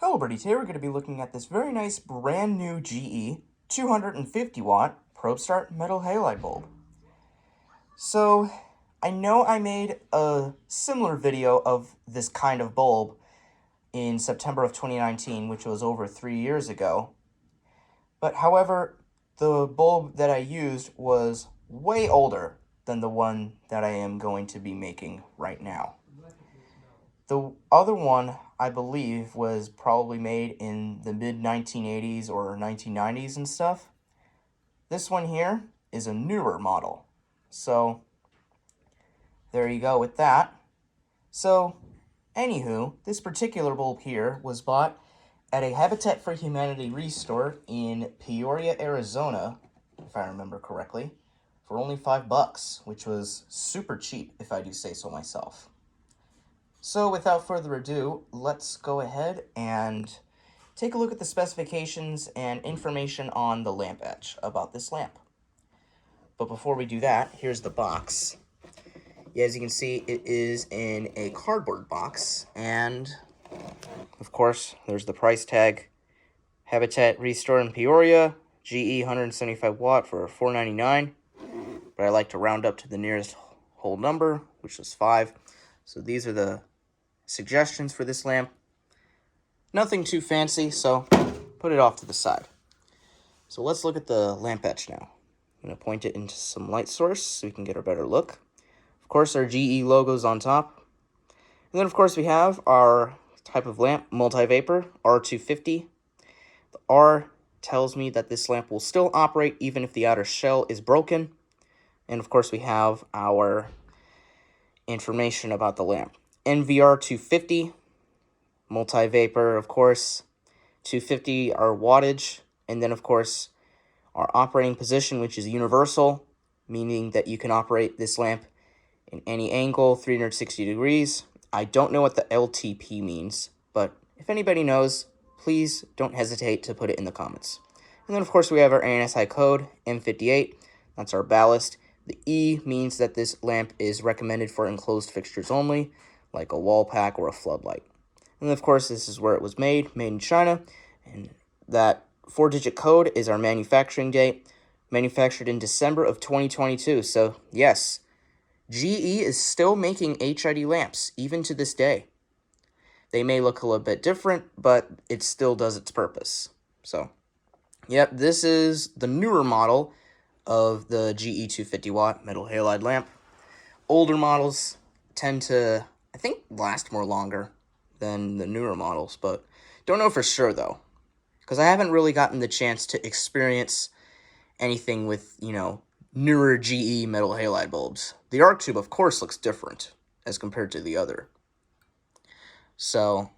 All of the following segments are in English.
Hello birdies, here we're going to be looking at this very nice brand new GE 250 watt probe start metal halide bulb. So I know I made a similar video of this kind of bulb in September of 2019, which was over 3 years ago. But however, the bulb that I used was way older than the one that I am going to be making right now. The other one, I believe, was probably made in the mid-1980s or 1990s and stuff. This one here is a newer model. So, there you go with that. So, anywho, this particular bulb here was bought at a Habitat for Humanity restore in Peoria, Arizona, if I remember correctly, for only $5, which was super cheap, if I do say so myself. So without further ado, let's go ahead and take a look at the specifications and information on the lamp etch about this lamp. But before we do that, here's the box. Yeah, as you can see, it is in a cardboard box, and of course, there's the price tag. Habitat Restore in Peoria, GE 175 watt for $4.99, but I like to round up to the nearest whole number, which is 5. So these are the suggestions for this lamp. Nothing too fancy, so put it off to the side. So let's look at the lamp etch now. I'm going to point it into some light source so we can get a better look. Of course, our GE logo's on top. And then, of course, we have our type of lamp, multi-vapor, R250. The R tells me that this lamp will still operate even if the outer shell is broken. And, of course, we have our information about the lamp. NVR 250, multi-vapor, of course, 250 our wattage, and then, of course, our operating position, which is universal, meaning that you can operate this lamp in any angle, 360 degrees. I don't know what the LTP means, but if anybody knows, please don't hesitate to put it in the comments. And then, of course, we have our ANSI code, M58. That's our ballast. The E means that this lamp is recommended for enclosed fixtures only, like a wall pack or a floodlight. And of course, this is where it was made in China, and that 4-digit code is our manufacturing date, manufactured in December of 2022. So yes, GE is still making HID lamps, even to this day. They may look a little bit different, but it still does its purpose. So, yep, this is the newer model of the GE 250 watt metal halide lamp. Older models tend to, I think, last more longer than the newer models, but don't know for sure though, because I haven't really gotten the chance to experience anything with, newer GE metal halide bulbs. The arc tube, of course, looks different as compared to the other. So,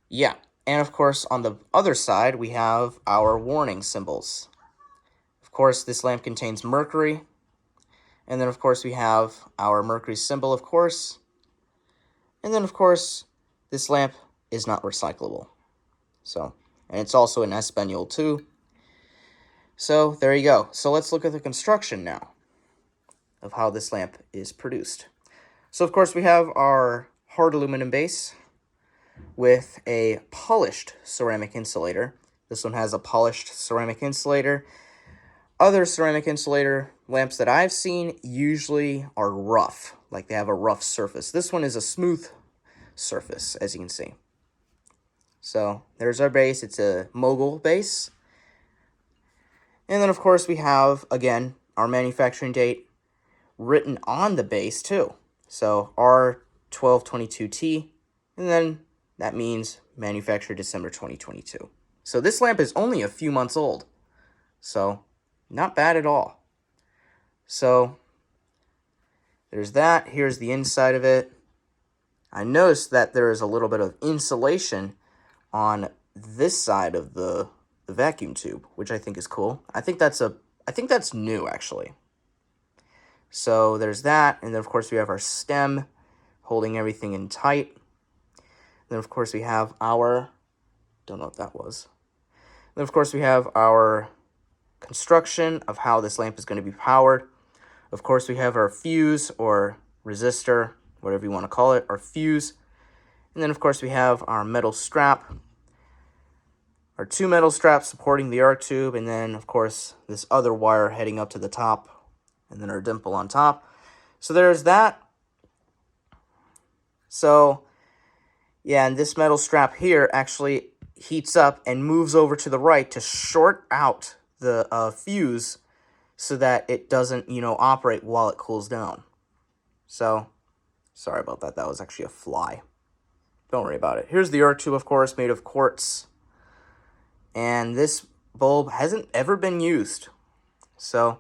yeah. And of course, on the other side, we have our warning symbols. Of course, this lamp contains mercury. And then, of course, we have our mercury symbol, of course. And then, of course, this lamp is not recyclable. So, and it's also an S-Benule too. So, there you go. So, let's look at the construction now of how this lamp is produced. So, of course, we have our hard aluminum base with a polished ceramic insulator. This one has a polished ceramic insulator. Other ceramic insulator lamps that I've seen usually are rough, like they have a rough surface. This one is a smooth surface, as you can see. So, there's our base. It's a mogul base. And then, of course, we have, again, our manufacturing date written on the base, too. So, R1222T, and then that means manufactured December 2022. So, this lamp is only a few months old. So, not bad at all. So, there's that. Here's the inside of it. I noticed that there is a little bit of insulation on this side of the vacuum tube, which I think is cool. I think that's new, actually. So there's that, and then of course we have our stem holding everything in tight. Then of course we have our, don't know what that was. Then of course we have our construction of how this lamp is going to be powered. Of course we have our fuse or resistor, whatever you want to call it, our fuse. And then of course we have our metal strap. our two metal straps supporting the arc tube, and then, of course, this other wire heading up to the top, and then our dimple on top. So there's that. So, yeah, and this metal strap here actually heats up and moves over to the right to short out the fuse so that it doesn't, operate while it cools down. So, sorry about that. That was actually a fly. Don't worry about it. Here's the arc tube, of course, made of quartz. And this bulb hasn't ever been used. So,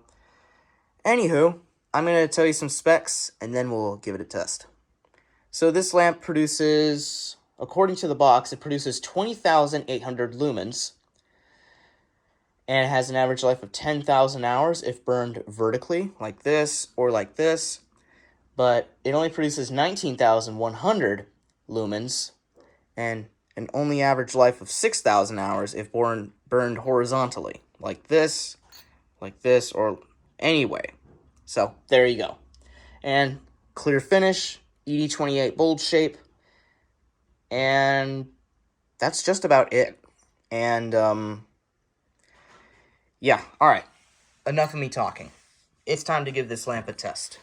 anywho, I'm going to tell you some specs, and then we'll give it a test. So this lamp produces, according to the box, it produces 20,800 lumens, and it has an average life of 10,000 hours if burned vertically, like this, or like this. But it only produces 19,100 lumens, and an only average life of 6,000 hours if burned horizontally, like this, or anyway. So, there you go. And clear finish, ED28 bulb shape, and that's just about it. And, yeah, alright, enough of me talking. It's time to give this lamp a test.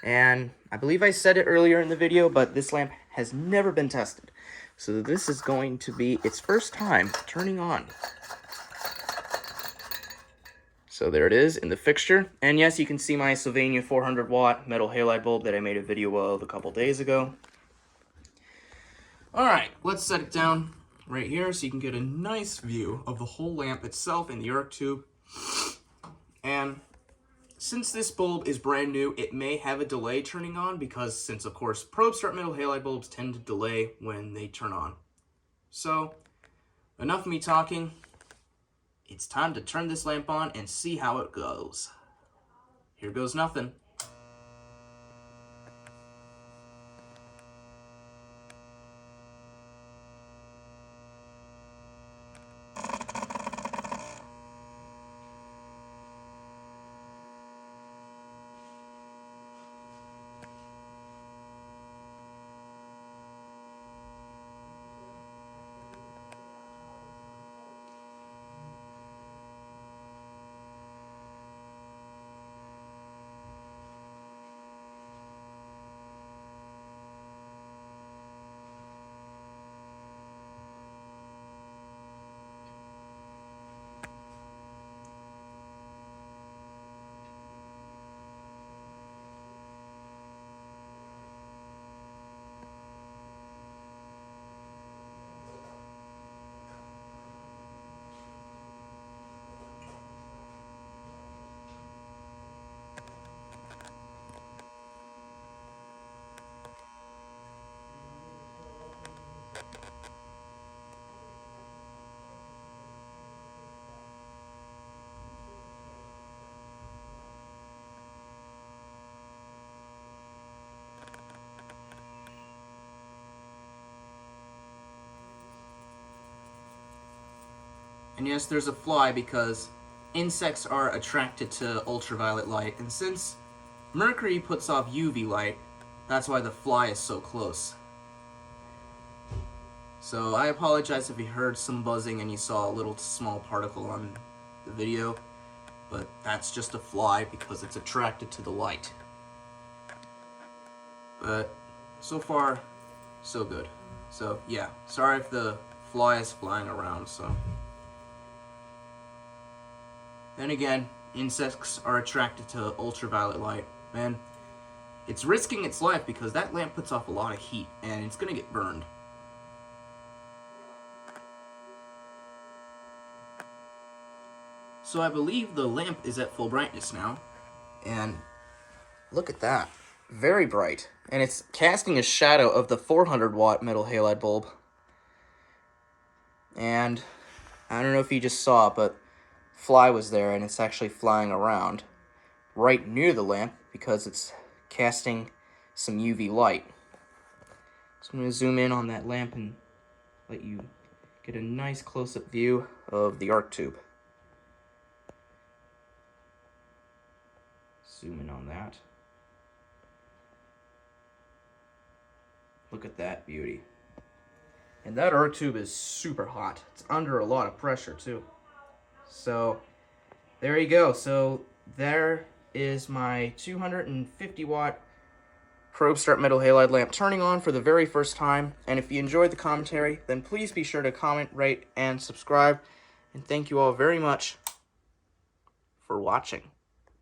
And I believe I said it earlier in the video, but this lamp has never been tested. So this is going to be its first time turning on. So there it is in the fixture. And yes, you can see my Sylvania 400 watt metal halide bulb that I made a video of a couple days ago. Alright, let's set it down right here so you can get a nice view of the whole lamp itself and the arc tube. And since this bulb is brand new, it may have a delay turning on because since, of course, probe start metal halide bulbs tend to delay when they turn on. So, enough of me talking. It's time to turn this lamp on and see how it goes. Here goes nothing. And yes, there's a fly because insects are attracted to ultraviolet light, and since Mercury puts off UV light, that's why the fly is so close. So I apologize if you heard some buzzing and you saw a little small particle on the video, but that's just a fly because it's attracted to the light. But so far, so good. So yeah, sorry if the fly is flying around, so. Then again, insects are attracted to ultraviolet light, and it's risking its life because that lamp puts off a lot of heat, and it's gonna get burned. So I believe the lamp is at full brightness now, and look at that, very bright. And it's casting a shadow of the 400 watt metal halide bulb. And I don't know if you just saw it, but fly was there, and it's actually flying around right near the lamp because it's casting some UV light. So I'm going to zoom in on that lamp and let you get a nice close-up view of the arc tube. Zoom in on that. Look at that beauty. And that arc tube is super hot. It's under a lot of pressure too. So there you go. So there is my 250 watt probe start metal halide lamp turning on for the very first time. And if you enjoyed the commentary, then please be sure to comment, rate, and subscribe. And thank you all very much for watching.